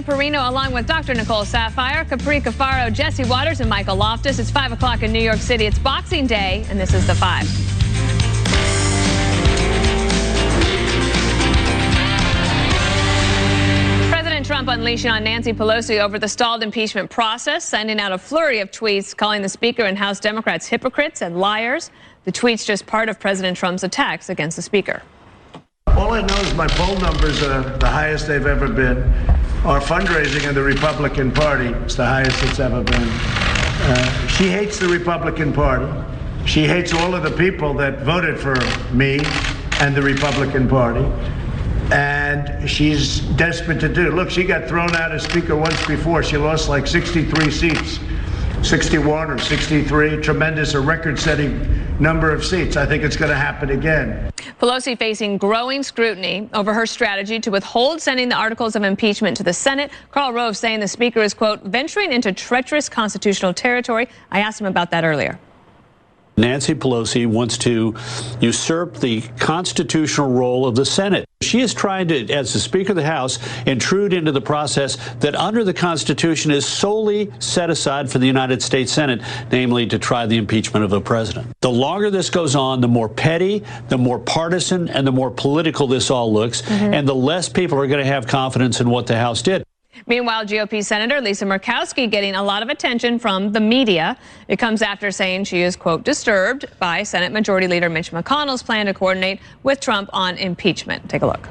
Perino along with Dr. Nicole Saphier, Capri Cafaro, Jesse Waters, and Michael Loftus. It's 5 o'clock in New York City. It's Boxing Day, and this is The Five. President Trump unleashing on Nancy Pelosi over the stalled impeachment process, sending out a flurry of tweets calling the Speaker and House Democrats hypocrites and liars. The tweets just part of President Trump's attacks against the Speaker. All I know is my poll numbers are the highest they've ever been. Our fundraising in the Republican Party is the highest it's ever been. She hates the Republican Party. She hates all of the people that voted for me and the Republican Party. And she's desperate to do. Look, she got thrown out as Speaker once before. She lost like 63 seats, 61 or 63. Tremendous, a record-setting number of seats. I think it's going to happen again. Pelosi facing growing scrutiny over her strategy to withhold sending the articles of impeachment to the Senate. Karl Rove saying the Speaker is, quote, venturing into treacherous constitutional territory. I asked him about that earlier. Nancy Pelosi wants to usurp the constitutional role of the Senate. She is trying to, as the Speaker of the House, intrude into the process that under the Constitution is solely set aside for the United States Senate, namely to try the impeachment of a president. The longer this goes on, the more petty, the more partisan, and the more political this all looks, and the less people are going to have confidence in what the House did. Meanwhile, GOP Senator Lisa Murkowski getting a lot of attention from the media. It comes after saying she is, quote, disturbed by Senate Majority Leader Mitch McConnell's plan to coordinate with Trump on impeachment. Take a look.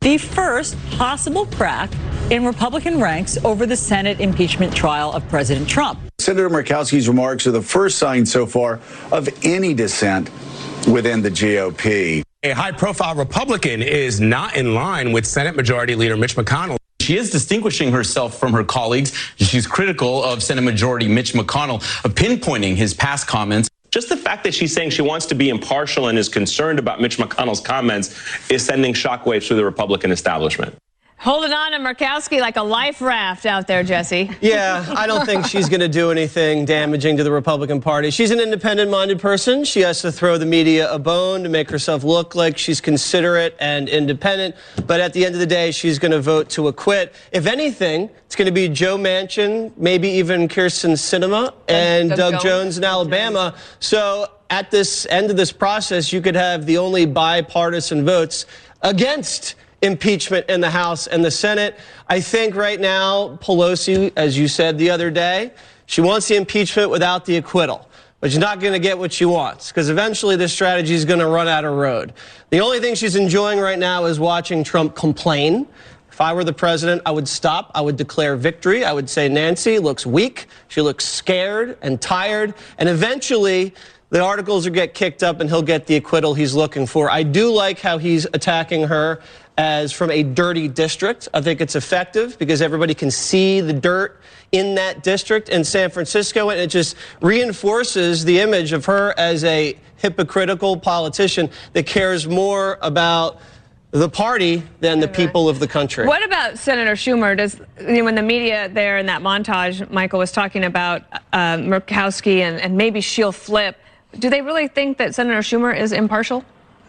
The first possible crack in Republican ranks over the Senate impeachment trial of President Trump. Senator Murkowski's remarks are the first sign so far of any dissent within the GOP. A high-profile Republican is not in line with Senate Majority Leader Mitch McConnell. She is distinguishing herself from her colleagues. She's critical of Senate Majority Mitch McConnell, pinpointing his past comments. Just the fact that she's saying she wants to be impartial and is concerned about Mitch McConnell's comments is sending shockwaves through the Republican establishment. Holding on to Murkowski like a life raft out there, Jesse. Yeah, I don't think she's going to do anything damaging to the Republican Party. She's an independent-minded person. She has to throw the media a bone to make herself look like she's considerate and independent. But at the end of the day, she's going to vote to acquit. If anything, it's going to be Joe Manchin, maybe even Kyrsten Sinema, and Doug Jones in Alabama. So at this end of this process, you could have the only bipartisan votes against impeachment in the House and the Senate. I think right now, Pelosi, as you said the other day, she wants the impeachment without the acquittal. But she's not going to get what she wants, because eventually this strategy is going to run out of road. The only thing she's enjoying right now is watching Trump complain. If I were the president, I would stop. I would declare victory. I would say Nancy looks weak. She looks scared and tired. And eventually, the articles will get kicked up and he'll get the acquittal he's looking for. I do like how he's attacking her as from a dirty district. I think it's effective because everybody can see the dirt in that district in San Francisco, and it just reinforces the image of her as a hypocritical politician that cares more about the party than the people of the country. What about Senator Schumer? When the media there in that montage, Michael was talking about Murkowski and maybe she'll flip, do they really think that Senator Schumer is impartial?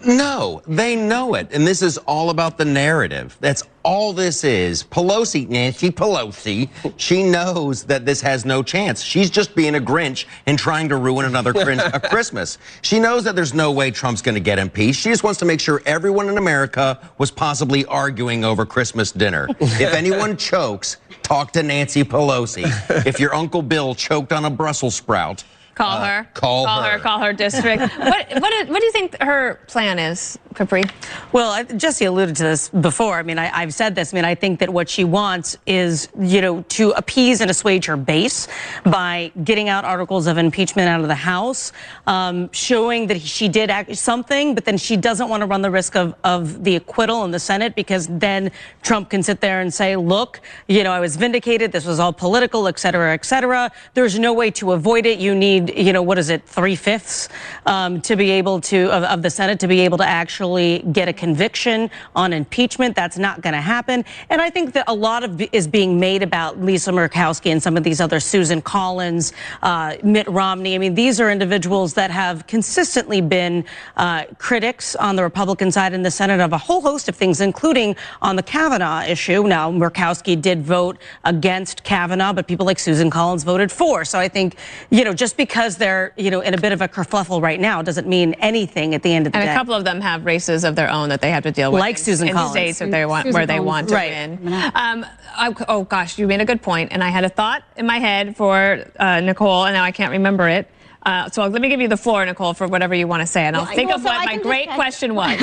No, they know it. And this is all about the narrative. That's all this is. Pelosi, Nancy Pelosi, she knows that this has no chance. She's just being a Grinch and trying to ruin another Christmas. She knows that there's no way Trump's going to get impeached. She just wants to make sure everyone in America was possibly arguing over Christmas dinner. If anyone chokes, talk to Nancy Pelosi. If your Uncle Bill choked on a Brussels sprout, Call her. Call her. Call her district. What do you think her plan is, Capri? Well, Jesse alluded to this before. I mean, I've said this. I mean, I think that what she wants is, to appease and assuage her base by getting out articles of impeachment out of the House, showing that she did something, but then she doesn't want to run the risk of the acquittal in the Senate, because then Trump can sit there and say, look, I was vindicated. This was all political, et cetera, et cetera. There's no way to avoid it. You need need, you know, what is it, 3/5 to be able to, of the Senate to be able to actually get a conviction on impeachment. That's not going to happen. And I think that a lot of is being made about Lisa Murkowski and some of these other, Susan Collins, Mitt Romney. I mean, these are individuals that have consistently been critics on the Republican side in the Senate of a whole host of things, including on the Kavanaugh issue. Now, Murkowski did vote against Kavanaugh, but people like Susan Collins voted for. So I think, you know, just because they're, you know, in a bit of a kerfuffle right now doesn't mean anything at the end of the day. And a couple of them have races of their own that they have to deal with. Like Susan Collins. In states that they want, where they want to win. Oh, gosh, you made a good point. And I had a thought in my head for Nicole, and now I can't remember it. So let me give you the floor, Nicole, for whatever you want to say, and I'll think of what my great question was.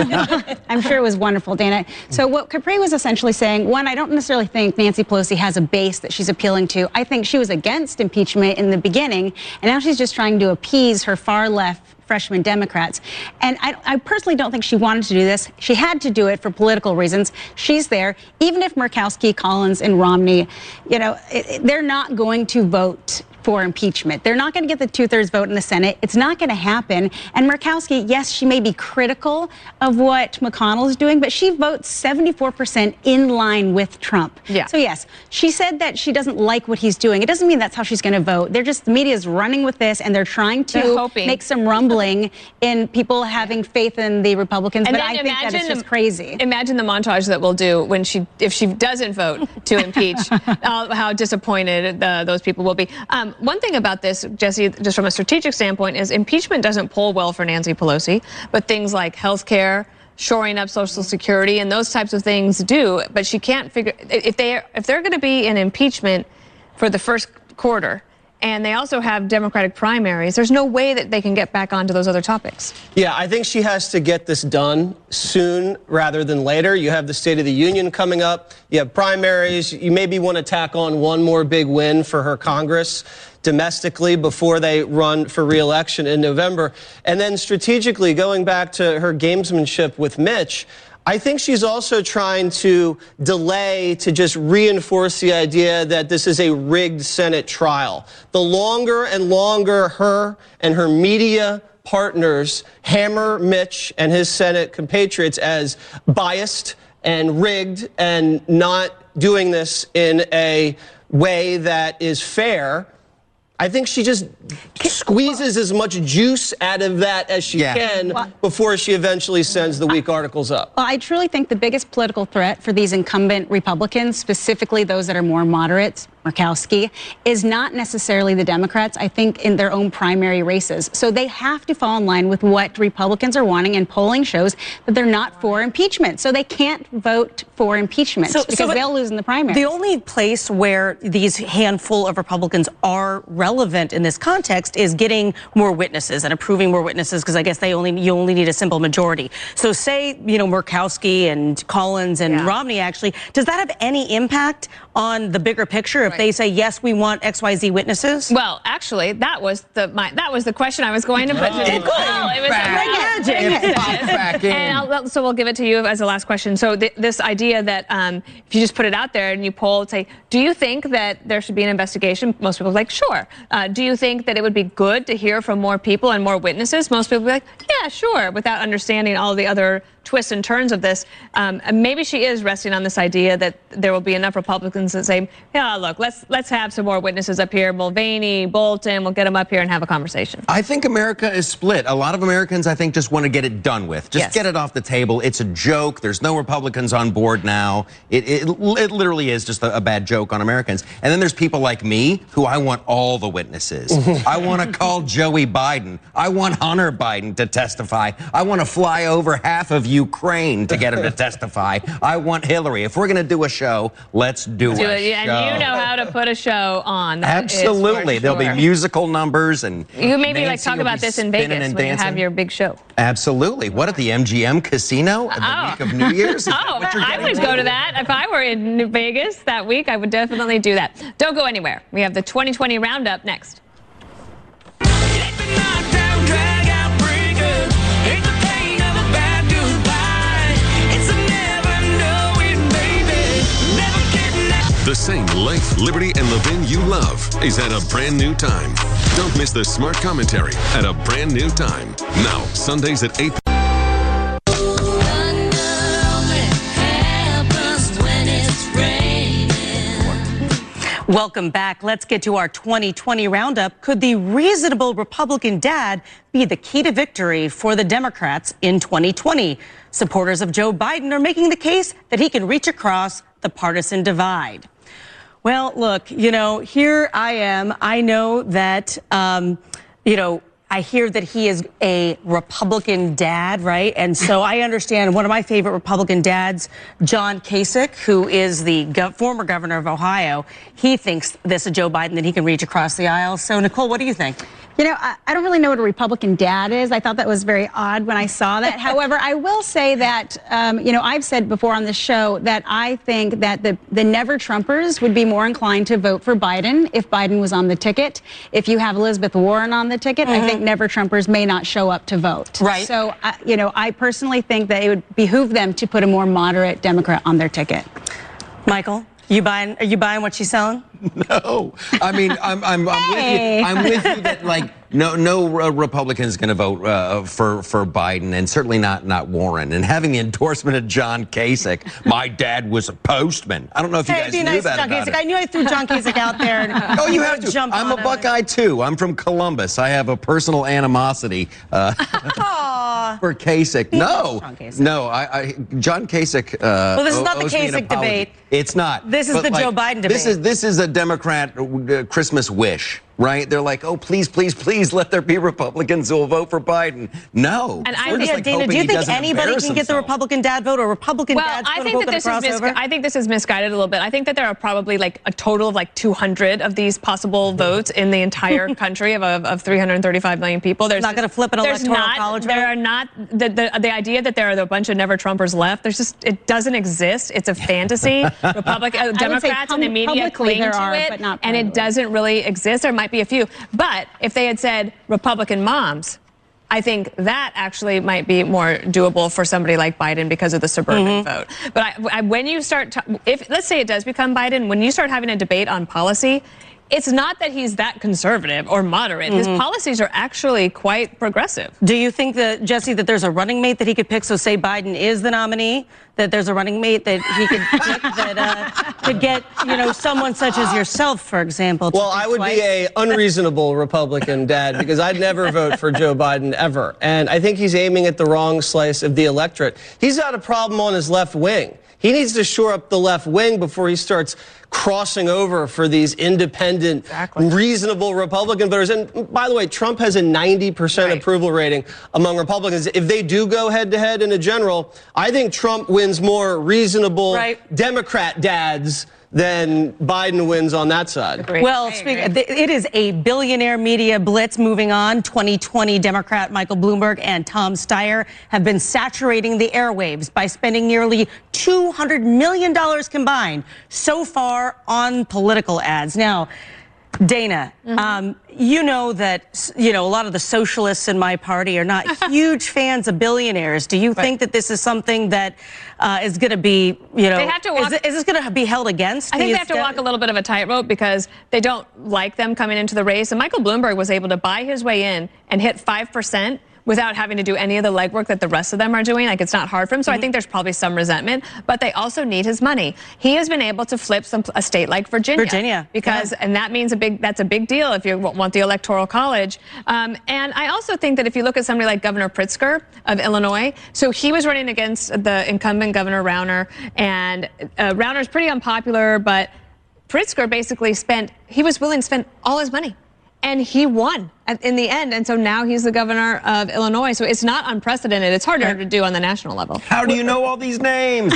I'm sure it was wonderful, Dana. So what Capri was essentially saying, one, I don't necessarily think Nancy Pelosi has a base that she's appealing to. I think she was against impeachment in the beginning, and now she's just trying to appease her far-left freshman Democrats. And I personally don't think she wanted to do this. She had to do it for political reasons. She's there. Even if Murkowski, Collins, and Romney, you know, they're not going to vote for impeachment. They're not going to get the 2/3 vote in the Senate. It's not going to happen. And Murkowski, yes, she may be critical of what McConnell is doing, but she votes 74% in line with Trump. Yeah. So yes, she said that she doesn't like what he's doing. It doesn't mean that's how she's going to vote. They're just, the media is running with this, and they're trying to make some rumbling in people having faith in the Republicans. And but I think that it's just crazy. Imagine the montage that we'll do when if she doesn't vote to impeach, how disappointed those people will be. One thing about this, Jesse, just from a strategic standpoint, is impeachment doesn't poll well for Nancy Pelosi, but things like health care, shoring up Social Security, and those types of things do. But she can't figure, if they're going to be in impeachment for the first quarter, and they also have Democratic primaries, there's no way that they can get back onto those other topics. Yeah, I think she has to get this done soon rather than later. You have the State of the Union coming up. You have primaries. You maybe want to tack on one more big win for her Congress domestically before they run for re-election in November. And then strategically, going back to her gamesmanship with Mitch, I think she's also trying to delay to just reinforce the idea that this is a rigged Senate trial. The longer and longer her and her media partners hammer Mitch and his Senate compatriots as biased and rigged and not doing this in a way that is fair, I think she just squeezes as much juice out of that as she can before she eventually sends the weak articles up. Well, I truly think the biggest political threat for these incumbent Republicans, specifically those that are more moderates, Murkowski, is not necessarily the Democrats, I think, in their own primary races. So they have to fall in line with what Republicans are wanting, and polling shows that they're not for impeachment. So they can't vote for impeachment because they'll lose in the primary. The only place where these handful of Republicans are relevant in this context is getting more witnesses and approving more witnesses, because I guess you only need a simple majority. So say, you know, Murkowski and Collins and Romney, actually, does that have any impact on the bigger picture if they say, yes, we want XYZ witnesses? Well, actually, that was the question I was going to put to Nicole. It was and so we'll give it to you as the last question. So this idea that if you just put it out there and you poll, say, do you think that there should be an investigation? Most people are like, sure. Do you think that it would be good to hear from more people and more witnesses? Most people are like, yeah, sure, without understanding all the other twists and turns of this. Maybe she is resting on this idea that there will be enough Republicans that say, yeah, look, let's have some more witnesses up here. Mulvaney, Bolton, we'll get them up here and have a conversation. I think America is split. A lot of Americans, I think, just want to get it done with. Just get it off the table. It's a joke. There's no Republicans on board now. It literally is just a bad joke on Americans. And then there's people like me who I want all the witnesses. I want to call Joey Biden. I want Hunter Biden to testify. I want to fly over half of Ukraine to get him to testify. I want Hillary. If we're going to do a show, let's do a show. And you know how to put a show on. Absolutely. There'll be musical numbers and you maybe like talk about this in Vegas when you have your big show. Absolutely. What, at the MGM Casino the week of New Year's? I would go to that. If I were in Vegas that week, I would definitely do that. Don't go anywhere. We have the 2020 Roundup next. The same Life, Liberty, and Levin you love is at a brand new time. Don't miss the smart commentary at a brand new time. Now, Sundays at 8. Welcome back. Let's get to our 2020 roundup. Could the reasonable Republican dad be the key to victory for the Democrats in 2020? Supporters of Joe Biden are making the case that he can reach across the partisan divide. Well, look, here I am. I know that, I hear that he is a Republican dad, right? And so I understand one of my favorite Republican dads, John Kasich, who is the former governor of Ohio. He thinks this is Joe Biden, that he can reach across the aisle. So, Nicole, what do you think? I don't really know what a Republican dad is. I thought that was very odd when I saw that. However, I will say that, I've said before on this show that I think that the never-Trumpers would be more inclined to vote for Biden if Biden was on the ticket. If you have Elizabeth Warren on the ticket, I think never-Trumpers may not show up to vote. Right. So, I personally think that it would behoove them to put a more moderate Democrat on their ticket. Michael, are you buying what she's selling? No, I mean I'm with you. I'm with you that no Republican is going to vote for Biden, and certainly not Warren. And having the endorsement of John Kasich, my dad was a postman. I don't know if you guys knew that John about Kasich. it. I knew I threw John Kasich out there. Oh, you have to. I'm a Buckeye too. I'm from Columbus. I have a personal animosity for Kasich. No, John Kasich. Well, this is not the Kasich debate. It's not. This is the Joe Biden debate. This is a Democrat Christmas wish, right? They're like, oh, please, please, please let there be Republicans who will vote for Biden. No. And Dana, do you think anybody can get the Republican dad vote, or Republican dads I think this is misguided a little bit. I think that there are probably a total of 200 of these possible votes in the entire country of 335 million people. There's not going to flip an electoral college vote? There are not. The idea that there are a bunch of never-Trumpers left, it doesn't exist. It's a fantasy. Democrats and the media cling to it, and it doesn't really exist. There might be a few. But if they had said Republican moms, I think that actually might be more doable for somebody like Biden because of the suburban vote. But when you start, let's say it does become Biden, when you start having a debate on policy, it's not that he's that conservative or moderate. His policies are actually quite progressive. Do you think that, Jesse, that there's a running mate that he could pick? So say Biden is the nominee, that there's a running mate that he could pick that could get, someone such as yourself, for example. Well, I would be a unreasonable Republican dad because I'd never vote for Joe Biden ever. And I think he's aiming at the wrong slice of the electorate. He's got a problem on his left wing. He needs to shore up the left wing before he starts crossing over for these independent, reasonable Republican voters. And by the way, Trump has a 90% approval rating among Republicans. If they do go head-to-head in a general, I think Trump wins more reasonable Democrat dads than Biden wins on that side. Well, it is a billionaire media blitz moving on. 2020 Democrat Michael Bloomberg and Tom Steyer have been saturating the airwaves by spending nearly $200 million combined so far on political ads. Now, Dana, you know that, a lot of the socialists in my party are not huge fans of billionaires. Do you think that this is something that is going to be, they have to walk, is this going to be held against? I think they have to walk a little bit of a tightrope because they don't like them coming into the race. And Michael Bloomberg was able to buy his way in and hit 5%. Without having to do any of the legwork that the rest of them are doing. It's not hard for him. So I think there's probably some resentment, but they also need his money. He has been able to flip a state like Virginia. Because, and that means that's a big deal if you want the Electoral College. And I also think that if you look at somebody like Governor Pritzker of Illinois, so he was running against the incumbent Governor Rauner, and Rauner's pretty unpopular, but Pritzker basically he was willing to spend all his money. And he won in the end. And so now he's the governor of Illinois. So it's not unprecedented. It's harder to do on the national level. How do you know all these names?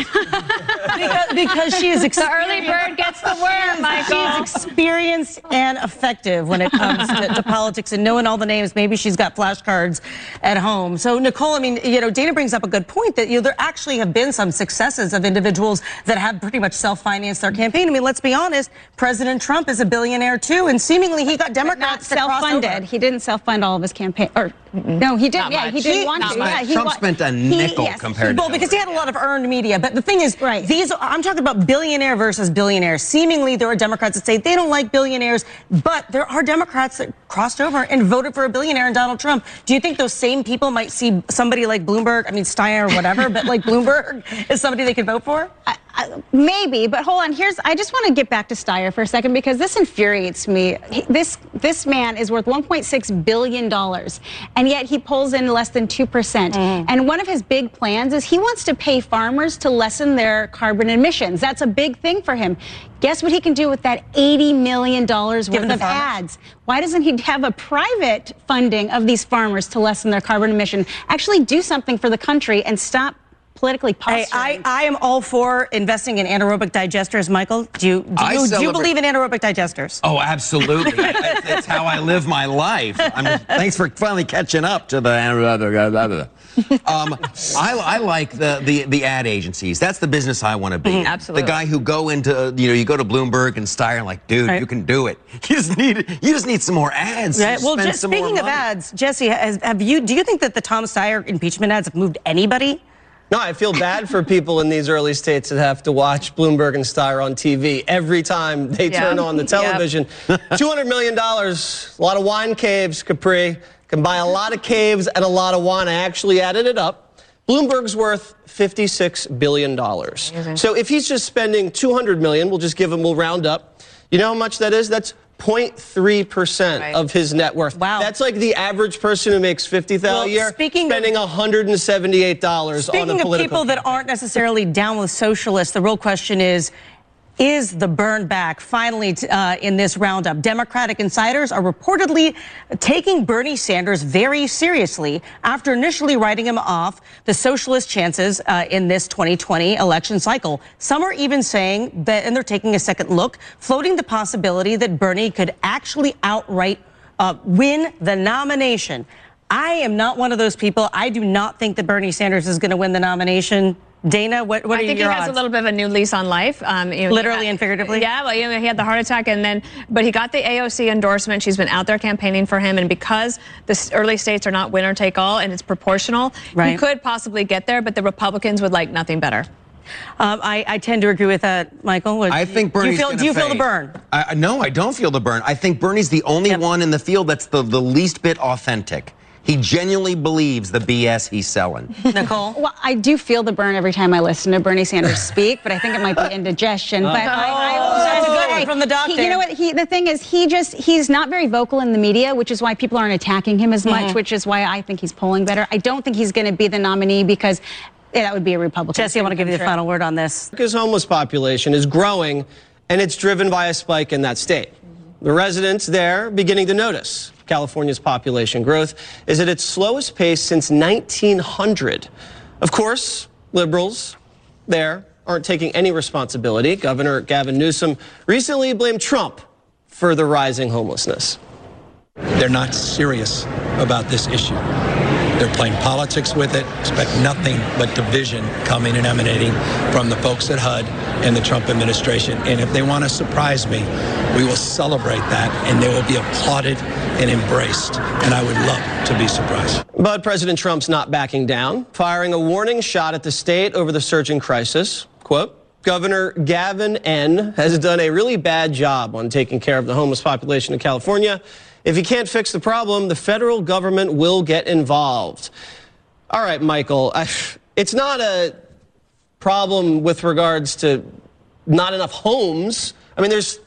because she is the early bird gets the worm, Michael. She's experienced and effective when it comes to politics and knowing all the names. Maybe she's got flashcards at home. So, Nicole, Dana brings up a good point that, there actually have been some successes of individuals that have pretty much self-financed their campaign. Let's be honest, President Trump is a billionaire too, and seemingly he got Democrats self-funded. He didn't self-fund all of his campaign, or No, he didn't. Not Yeah, much. he didn't want to. Yeah, Trump spent a nickel compared to Well, because he had a lot of earned media. But the thing is, I'm talking about billionaire versus billionaire. Seemingly, there are Democrats that say they don't like billionaires, but there are Democrats that crossed over and voted for a billionaire in Donald Trump. Do you think those same people might see somebody like Bloomberg, I mean, Steyer or whatever, but like Bloomberg is somebody they could vote for? Maybe, but hold on. I just want to get back to Steyer for a second because this infuriates me. This man is worth $1.6 billion, and yet he pulls in less than 2%. And one of his big plans is he wants to pay farmers to lessen their carbon emissions. That's a big thing for him. Guess what he can do with that $80 million worth of ads? Why doesn't he have a private funding of these farmers to lessen their carbon emission? Actually do something for the country and stop politically posturing. I am all for investing in anaerobic digesters, Michael. Do you believe in anaerobic digesters? Oh, absolutely. It's how I live my life. Thanks for finally catching up to the I like the ad agencies. That's the business I want to be. Absolutely. The guy who go into, you go to Bloomberg and Steyer and like, dude, you can do it. You just need some more ads. Right. Well, speaking of ads, Jesse, do you think that the Tom Steyer impeachment ads have moved anybody? No, I feel bad for people in these early states that have to watch Bloomberg and Steyer on TV every time they turn on the television. $200 million, a lot of wine caves, Capri. Can buy a lot of caves and a lot of wine. I actually added it up. Bloomberg's worth $56 billion. Amazing. So if he's just spending $200 million, we'll round up. You know how much that is? That's 0.3% of his net worth. Wow. That's like the average person who makes $50,000 a year spending $178 on a political. Speaking of people that aren't necessarily down with socialists, the real question is the burn back finally in this roundup? Democratic insiders are reportedly taking Bernie Sanders very seriously after initially writing him off the socialist chances in this 2020 election cycle. Some are even saying that, and they're taking a second look, floating the possibility that Bernie could actually outright win the nomination. I am not one of those people. I do not think that Bernie Sanders is going to win the nomination. Dana, what are your odds? I think he has a little bit of a new lease on life. Literally and figuratively? Yeah, well, he had the heart attack, but he got the AOC endorsement. She's been out there campaigning for him, and because the early states are not winner take all and it's proportional, he could possibly get there, but the Republicans would like nothing better. I tend to agree with that, Michael. I think Bernie's do you feel the burn? No, I don't feel the burn. I think Bernie's the only one in the field that's the least bit authentic. He genuinely believes the BS he's selling. Nicole? Well, I do feel the burn every time I listen to Bernie Sanders speak, but I think it might be indigestion. But that's a good one from the doctor. You know what? The thing is, he's not very vocal in the media, which is why people aren't attacking him as much, which is why I think he's polling better. I don't think he's going to be the nominee because that would be a Republican. Jesse, I want to give you the final word on this. His homeless population is growing, and it's driven by a spike in that state. The residents there beginning to notice California's population growth is at its slowest pace since 1900. Of course, liberals there aren't taking any responsibility. Governor Gavin Newsom recently blamed Trump for the rising homelessness. They're not serious about this issue. They're playing politics with it, expect nothing but division coming and emanating from the folks at HUD and the Trump administration. And if they want to surprise me, we will celebrate that, and they will be applauded and embraced. And I would love to be surprised. But President Trump's not backing down, firing a warning shot at the state over the surging crisis. Quote, Governor Gavin N. has done a really bad job on taking care of the homeless population in California. If he can't fix the problem, the federal government will get involved. All right, Michael, it's not a problem with regards to not enough homes. I mean, there's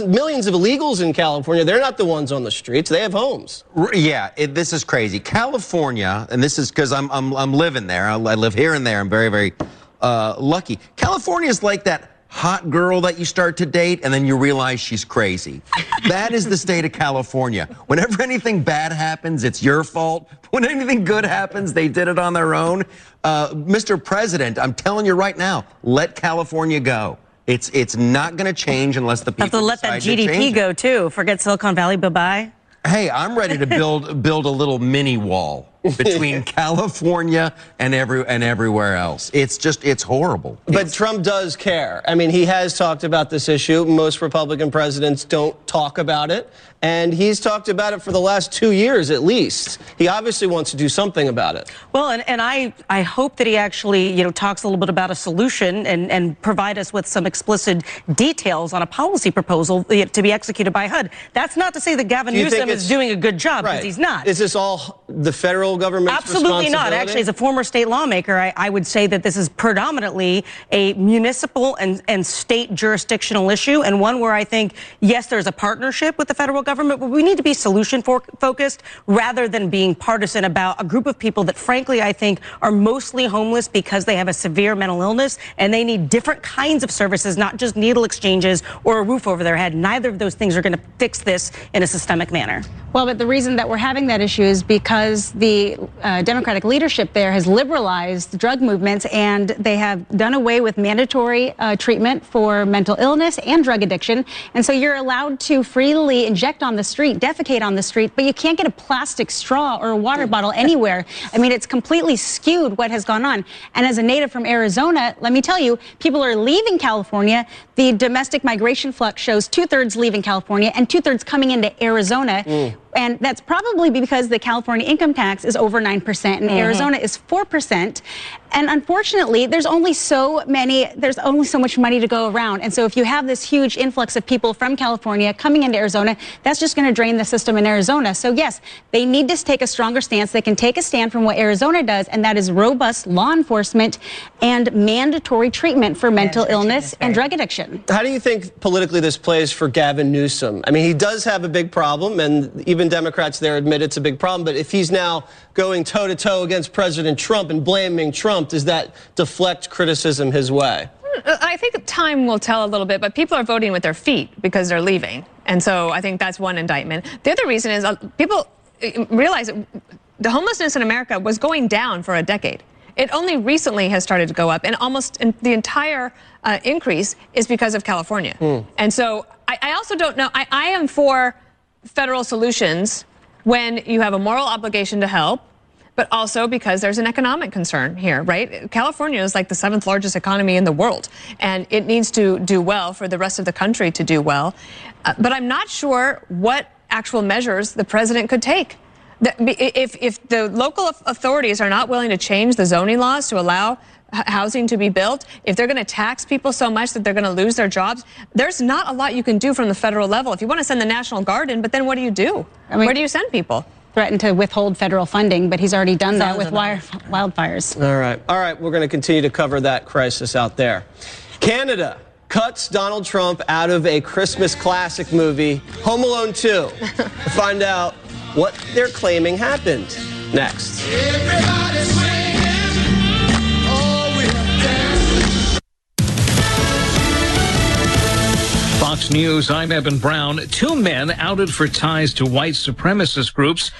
millions of illegals in California. They're not the ones on the streets. They have homes. Yeah, this is crazy. California, and this is because I'm living there. I live here and there. I'm very, very lucky. California is like that hot girl that you start to date and then you realize she's crazy. That is the state of California. Whenever anything bad happens, it's your fault. When anything good happens, they did it on their own. Mr. President, I'm telling you right now, let California go. It's not going to change unless the people have to let that GDP go too. Forget Silicon Valley, bye-bye. Hey, I'm ready to build a little mini wall between California and everywhere else. It's horrible. But Trump does care. I mean, he has talked about this issue. Most Republican presidents don't talk about it. and he's talked about it for the last 2 years at least. He obviously wants to do something about it. Well, and I hope that he actually, talks a little bit about a solution and provide us with some explicit details on a policy proposal to be executed by HUD. That's not to say that Gavin Newsom is doing a good job, because he's not. Is this all the federal government's Absolutely not. Actually, as a former state lawmaker, I would say that this is predominantly a municipal and state jurisdictional issue, and one where I think, yes, there's a partnership with the federal government, but we need to be solution-focused rather than being partisan about a group of people that, frankly, I think are mostly homeless because they have a severe mental illness and they need different kinds of services, not just needle exchanges or a roof over their head. Neither of those things are going to fix this in a systemic manner. Well, but the reason that we're having that issue is because the Democratic leadership there has liberalized drug movements, and they have done away with mandatory treatment for mental illness and drug addiction. And so you're allowed to freely inject on the street, defecate on the street, but you can't get a plastic straw or a water bottle anywhere. I mean, it's completely skewed what has gone on. And as a native from Arizona, let me tell you, people are leaving California. The domestic migration flux shows 2/3 leaving California and 2/3 coming into Arizona. And that's probably because the California income tax is over 9% and Arizona is 4%. And unfortunately, there's only so much money to go around. And so if you have this huge influx of people from California coming into Arizona, that's just going to drain the system in Arizona. So yes, they need to take a stronger stance. They can take a stand from what Arizona does, and that is robust law enforcement and mandatory treatment for mental illness and drug addiction. How do you think politically this plays for Gavin Newsom? I mean, he does have a big problem, and even Democrats there admit it's a big problem, but if he's now going toe-to-toe against President Trump and blaming Trump, does that deflect criticism his way? I think time will tell a little bit, but people are voting with their feet because they're leaving. And so I think that's one indictment. The other reason is people realize that the homelessness in America was going down for a decade. It only recently has started to go up, and almost the entire increase is because of California. And so I also don't know. I am for federal solutions when you have a moral obligation to help, but also because there's an economic concern here, right? California is like the 7th largest economy in the world, and it needs to do well for the rest of the country to do well. But I'm not sure what actual measures the president could take. If the local authorities are not willing to change the zoning laws to allow housing to be built, if they're going to tax people so much that they're going to lose their jobs, there's not a lot you can do from the federal level. If you want to send the National Guard in, but then what do you do? I mean, where do you send people? Threatened to withhold federal funding, but he's already done that with wildfires. All right, we're going to continue to cover that crisis out there. Canada cuts Donald Trump out of a Christmas classic movie, Home Alone 2. To find out what they're claiming happened next. Fox News, I'm Eben Brown. 2 men outed for ties to white supremacist groups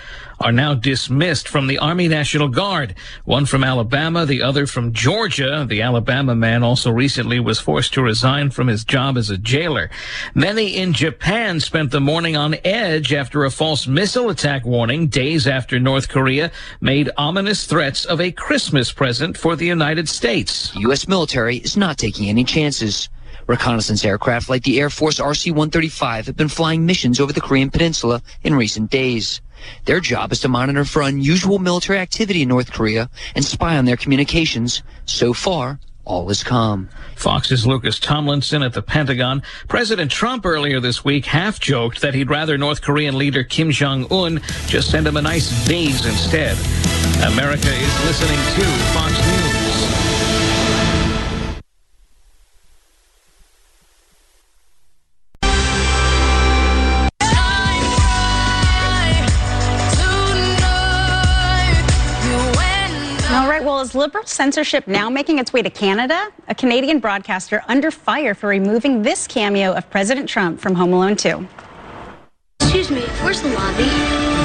are now dismissed from the Army National Guard. One from Alabama, the other from Georgia. The Alabama man also recently was forced to resign from his job as a jailer. Many in Japan spent the morning on edge after a false missile attack warning days after North Korea made ominous threats of a Christmas present for the United States. The U.S. military is not taking any chances. Reconnaissance aircraft like the Air Force RC-135 have been flying missions over the Korean Peninsula in recent days. Their job is to monitor for unusual military activity in North Korea and spy on their communications. So far, all is calm. Fox's Lucas Tomlinson at the Pentagon. President Trump earlier this week half-joked that he'd rather North Korean leader Kim Jong-un just send him a nice vase instead. America is listening to Fox News. Well, is liberal censorship now making its way to Canada? A Canadian broadcaster under fire for removing this cameo of President Trump from Home Alone 2. Excuse me, where's the lobby?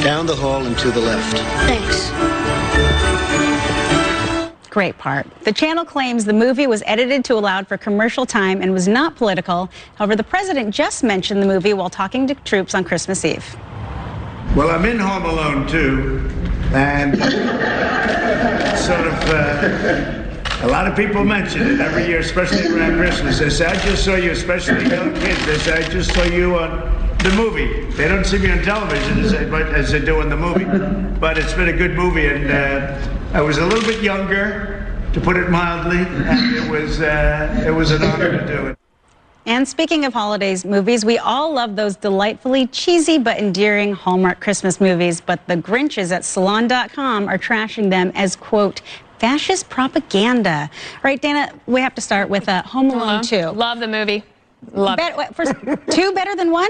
Down the hall and to the left. Thanks. Great part. The channel claims the movie was edited to allow for commercial time and was not political. However, the president just mentioned the movie while talking to troops on Christmas Eve. Well, I'm in Home Alone 2, and sort of a lot of people mention it every year, especially around Christmas. They say, I just saw you, especially young kids. They say, I just saw you on the movie. They don't see me on television as they do in the movie. But it's been a good movie, and I was a little bit younger, to put it mildly, and it was an honor to do it. And speaking of holidays movies, we all love those delightfully cheesy but endearing Hallmark Christmas movies, but the Grinches at Salon.com are trashing them as, quote, fascist propaganda. All right, Dana, we have to start with Home Alone 2. Love the movie. Love it. First, 2 better than 1?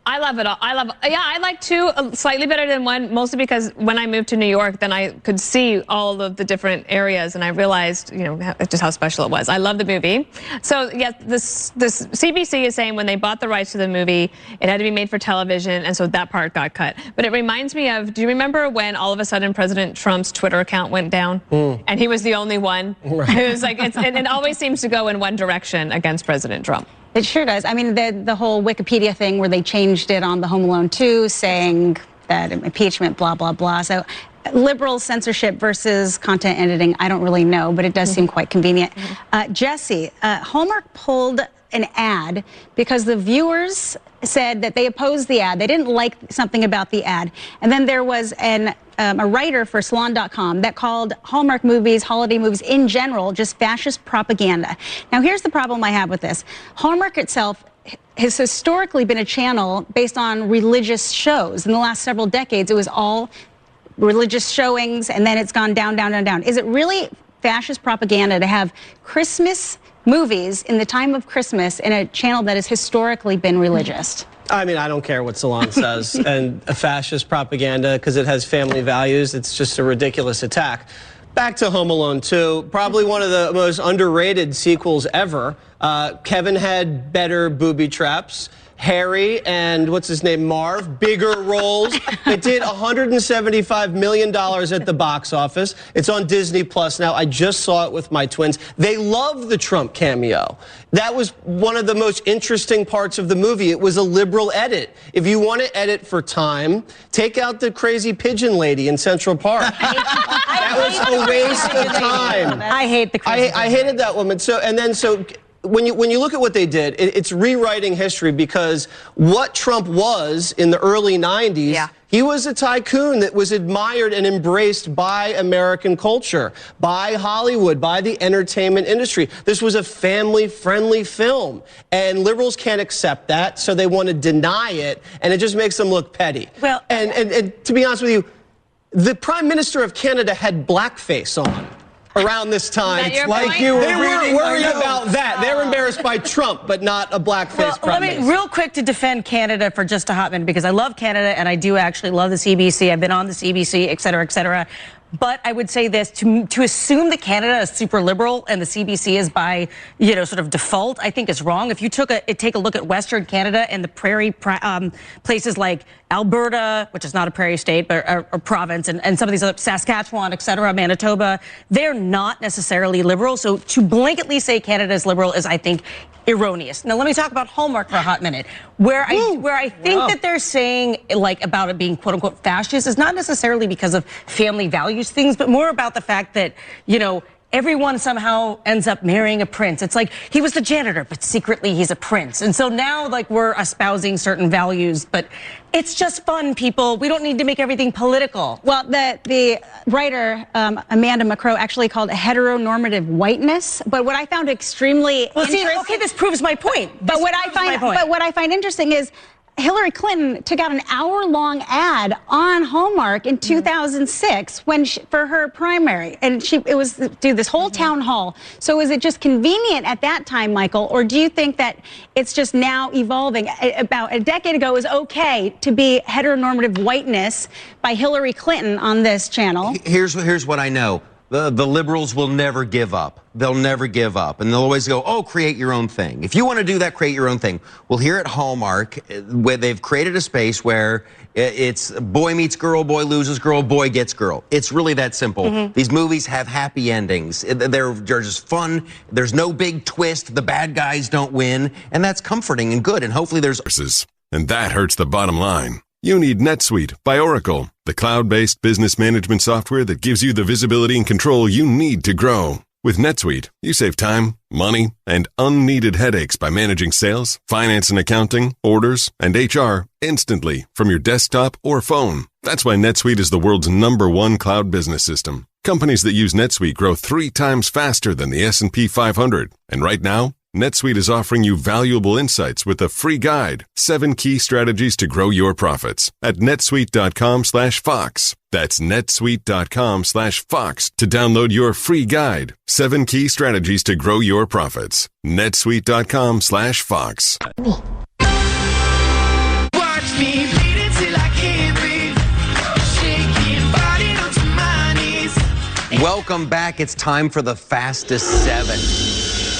I love it all. I like 2 slightly better than 1, mostly because when I moved to New York, then I could see all of the different areas, and I realized, just how special it was. I love the movie. So, yes, this CBC is saying when they bought the rights to the movie, it had to be made for television, and so that part got cut. But it reminds me of, do you remember when all of a sudden President Trump's Twitter account went down, and he was the only one? Right. It was like, it always seems to go in one direction against President Trump. It sure does. I mean, the whole Wikipedia thing where they changed it on the Home Alone 2, saying that impeachment, blah, blah, blah. So liberal censorship versus content editing, I don't really know, but it does seem quite convenient. Jesse, Hallmark pulled an ad because the viewers said that they opposed the ad. They didn't like something about the ad. And then there was a writer for Salon.com that called Hallmark movies, holiday movies in general, just fascist propaganda. Now, here's the problem I have with this. Hallmark itself has historically been a channel based on religious shows. In the last several decades, it was all religious showings, and then it's gone down, down, down, down. Is it really fascist propaganda to have Christmas movies in the time of Christmas in a channel that has historically been religious? I mean, I don't care what Salon says. And a fascist propaganda, because it has family values, it's just a ridiculous attack. Back to Home Alone 2, probably one of the most underrated sequels ever. Kevin had better booby traps. Harry and what's his name, Marv, bigger roles. It did $175 million at the box office. It's on Disney Plus now. I just saw it with my twins. They love the Trump cameo. That was one of the most interesting parts of the movie. It was a liberal edit. If you want to edit for time, take out the crazy pigeon lady in Central Park. That was a waste of time. I hate the crazy I hated that woman. So when you look at what they did, it's rewriting history, because what Trump was in the early 90s, he was a tycoon that was admired and embraced by American culture, by Hollywood, by the entertainment industry. This was a family-friendly film, and liberals can't accept that, so they want to deny it, and it just makes them look petty. Well, and to be honest with you, the Prime Minister of Canada had blackface on around this time. It's like you were they weren't worried about that. They were embarrassed by Trump, but not a blackface Well, let me real quick to defend Canada for just a hot minute, because I love Canada and I do actually love the CBC. I've been on the CBC, et cetera, et cetera. But I would say this, to assume that Canada is super liberal and the CBC is by, sort of default, I think is wrong. If you take a look at Western Canada and the prairie places like Alberta, which is not a prairie state, but a province, and some of these other, Saskatchewan, et cetera, Manitoba, they're not necessarily liberal. So to blanketly say Canada is liberal is, I think, erroneous. Now, let me talk about Hallmark for a hot minute. Where I think that they're saying, about it being quote unquote fascist is not necessarily because of family values things, but more about the fact that, everyone somehow ends up marrying a prince. It's like he was the janitor, but secretly he's a prince. And so now, we're espousing certain values, but it's just fun, people. We don't need to make everything political. Well, the writer, Amanda McCrow, actually called it heteronormative whiteness. But what I found extremely interesting... okay, this proves my point. But what I find interesting is Hillary Clinton took out an hour-long ad on Hallmark in 2006 for her primary, and it was do this whole town hall. So is it just convenient at that time, Michael, or do you think that it's just now evolving? About a decade ago, it was okay to be heteronormative whiteness by Hillary Clinton on this channel. Here's what I know. The liberals will never give up. They'll never give up. And they'll always go, oh, create your own thing. If you want to do that, create your own thing. Well, here at Hallmark, where they've created a space where it's boy meets girl, boy loses girl, boy gets girl. It's really that simple. These movies have happy endings. They're just fun. There's no big twist. The bad guys don't win. And that's comforting and good. And hopefully there's... And that hurts the bottom line. You need NetSuite by Oracle, the cloud-based business management software that gives you the visibility and control you need to grow. With NetSuite, you save time, money, and unneeded headaches by managing sales, finance and accounting, orders, and HR instantly from your desktop or phone. That's why NetSuite is the world's #1 cloud business system. Companies that use NetSuite grow 3 times faster than the S&P 500. And right now, NetSuite is offering you valuable insights with a free guide, 7 key strategies to grow your profits at netsuite.com/Fox. That's netsuite.com/Fox to download your free guide, 7 key strategies to grow your profits. netsuite.com/Fox. Watch me bleed until I can't breathe. Shaking body onto my knees. Welcome back. It's time for the Fastest 7.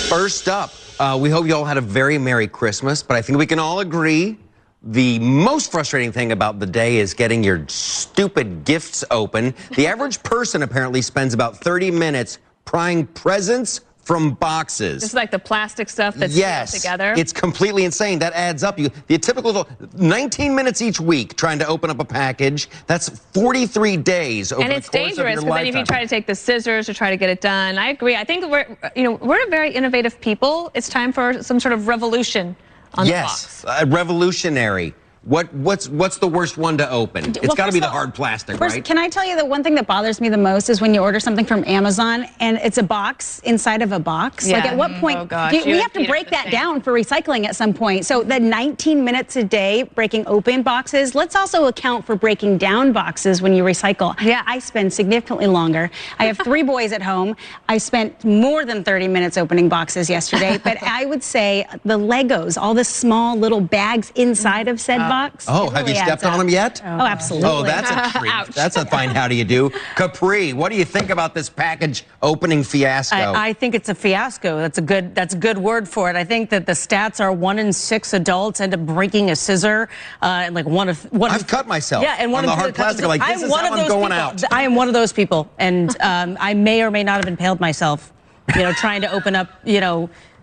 First up, we hope you all had a very Merry Christmas, but I think we can all agree the most frustrating thing about the day is getting your stupid gifts open. The average person apparently spends about 30 minutes prying presents from boxes. Just like the plastic stuff that's together. It's completely insane. That adds up. The typical 19 minutes each week trying to open up a package. That's 43 days over the course of your lifetime. And it's dangerous because then if you try to take the scissors to try to get it done. I agree. I think we're a very innovative people. It's time for some sort of revolution on the box. Yes, revolutionary. What's the worst one to open? It's got to be the hard plastic, right? Can I tell you the one thing that bothers me the most is when you order something from Amazon and it's a box inside of a box. Yeah. Like at what point we have to break that down for recycling at some point. So the 19 minutes a day breaking open boxes, let's also account for breaking down boxes when you recycle. Yeah, I spend significantly longer. I have 3 boys at home. I spent more than 30 minutes opening boxes yesterday, but I would say the Legos, all the small little bags inside of said box. Oh, have you stepped on them yet? Oh, absolutely. Oh, that's a treat. That's a fine how do you do. Capri, what do you think about this package opening fiasco? I think it's a fiasco. That's a good word for it. I think that the stats are 1 in 6 adults end up breaking a scissor, and like I've cut myself. Yeah, and on the hard plastic. Like this is how I'm going out. I am one of those people, and I may or may not have impaled myself, trying to open up,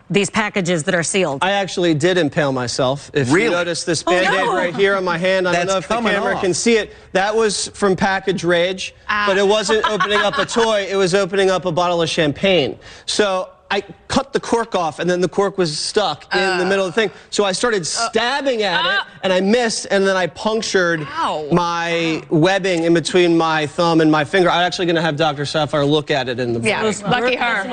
these packages that are sealed. I actually did impale myself. If you notice this Band-Aid right here on my hand, I don't know if the camera can see it. That was from package rage, but it wasn't opening up a toy. It was opening up a bottle of champagne. So I cut the cork off, and then the cork was stuck in the middle of the thing. So I started stabbing at it, and I missed, and then I punctured my webbing in between my thumb and my finger. I'm actually going to have Dr. Sapphire look at it in the lucky her.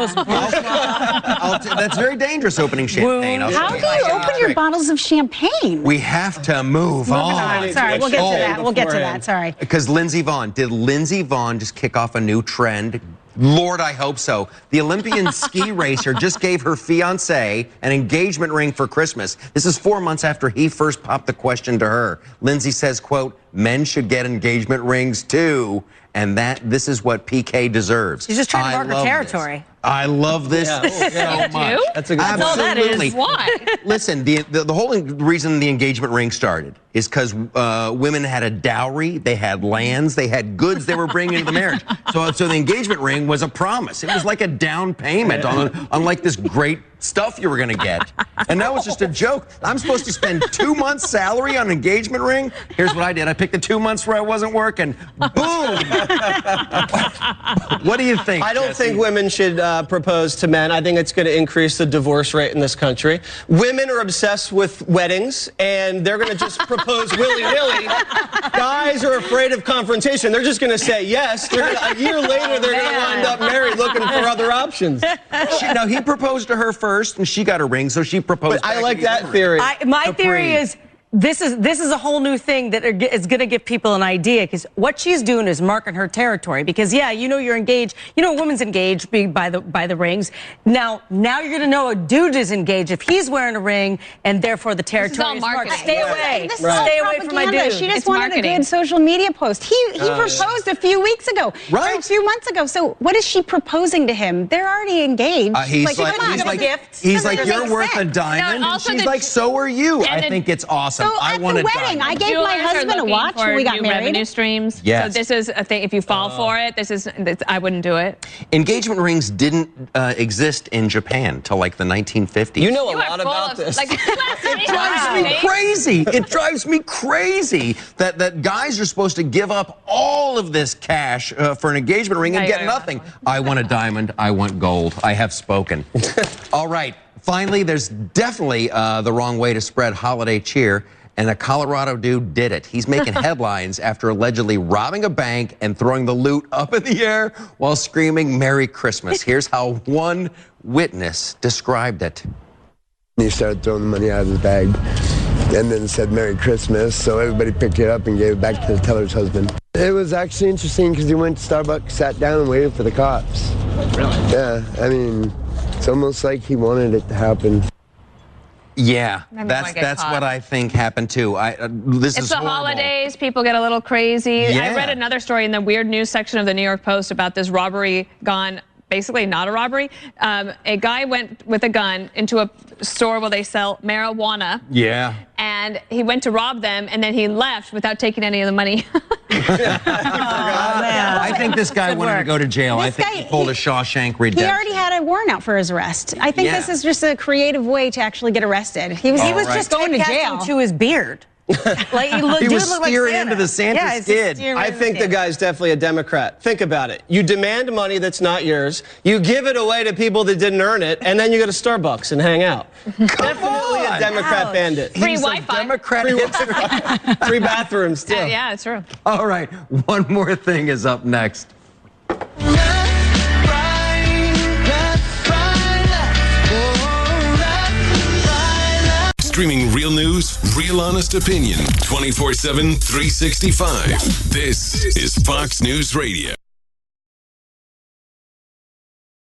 That's very dangerous, opening champagne. How do you open your bottles of champagne? We have to move on. Sorry, we'll get to that. We'll get to that. Sorry. Because Lindsey Vonn, did Lindsey Vonn just kick off a new trend? Lord, I hope so. The Olympian ski racer just gave her fiancé an engagement ring for Christmas. This is 4 months after he first popped the question to her. Lindsey says, quote, men should get engagement rings too, and this is what PK deserves. She's just trying to mark her territory. I love this so much. That's a good That's all that is. Why? Listen, the whole reason the engagement ring started is because women had a dowry, they had lands, they had goods they were bringing into the marriage. So the engagement ring was a promise. It was like a down payment on like this great stuff you were going to get. And that was just a joke. I'm supposed to spend 2 months' salary on an engagement ring? Here's what I did. I picked the 2 months where I wasn't working. Boom! What do you think, I don't think women should propose to men. I think it's going to increase the divorce rate in this country. Women are obsessed with weddings, and they're going to just propose willy-nilly. Guys are afraid of confrontation. They're just going to say yes. A year later, they're going to wind up married looking for other options. Now, he proposed to her first, and she got a ring, so she proposed. But I like that theory. My theory is this is a whole new thing that is going to give people an idea, because what she's doing is marking her territory. Because you're engaged. A woman's engaged by the rings. Now you're going to know a dude is engaged if he's wearing a ring, and therefore the territory is marked. Stay away. Stay away from my dude. She just wanted a good social media post. He proposed a few weeks ago, or a few months ago. So what is she proposing to him? They're already engaged. He's like, you're worth a diamond. And she's like, so are you. I think it's awesome. awesome. So I at want the to wedding, I gave my Jewelers are husband a looking watch for when we got new married. revenue streams. Yes. So this is a thing. If you fall for it, I wouldn't do it. Engagement rings didn't exist in Japan till like the 1950s. You know a You are lot full about of, this. like, It drives me crazy. It drives me crazy that guys are supposed to give up all of this cash for an engagement ring and get nothing. I want a diamond. I want gold. I have spoken. All right. Finally, there's definitely the wrong way to spread holiday cheer. And a Colorado dude did it. He's making headlines after allegedly robbing a bank and throwing the loot up in the air while screaming Merry Christmas. Here's how one witness described it. He started throwing the money out of his bag and then said Merry Christmas. So everybody picked it up and gave it back to the teller's husband. It was actually interesting because he went to Starbucks, sat down and waited for the cops. Really? Yeah, I mean, it's almost like he wanted it to happen. Yeah, that's what I think happened too. This It's is the horrible. holidays. People get a little crazy. Yeah. I read another story in the weird news section of the New York Post about this robbery gone. Basically not a robbery. A guy went with a gun into a store where they sell marijuana. Yeah. And he went to rob them, and then he left without taking any of the money. I think this guy wanted to go to jail. I think he pulled a Shawshank He Redemption. already had a warrant out for his arrest. I think this is just a creative way to actually get arrested. He was just going to jail. To his beard. Like He dude was looked like steering Santa. into the Santa Yeah, it's skid. steering I into think the skid. guy's definitely a Democrat. Think about it. You demand money that's not yours. You give it away to people that didn't earn it, and then you go to Starbucks and hang out. Definitely a Democrat bandit. Free He's a Wi-Fi. Democrat. Free bathrooms, too. Yeah, it's true. All right, one more thing is up next. Streaming real news, real honest opinion, 24/7, 365. This is Fox News Radio.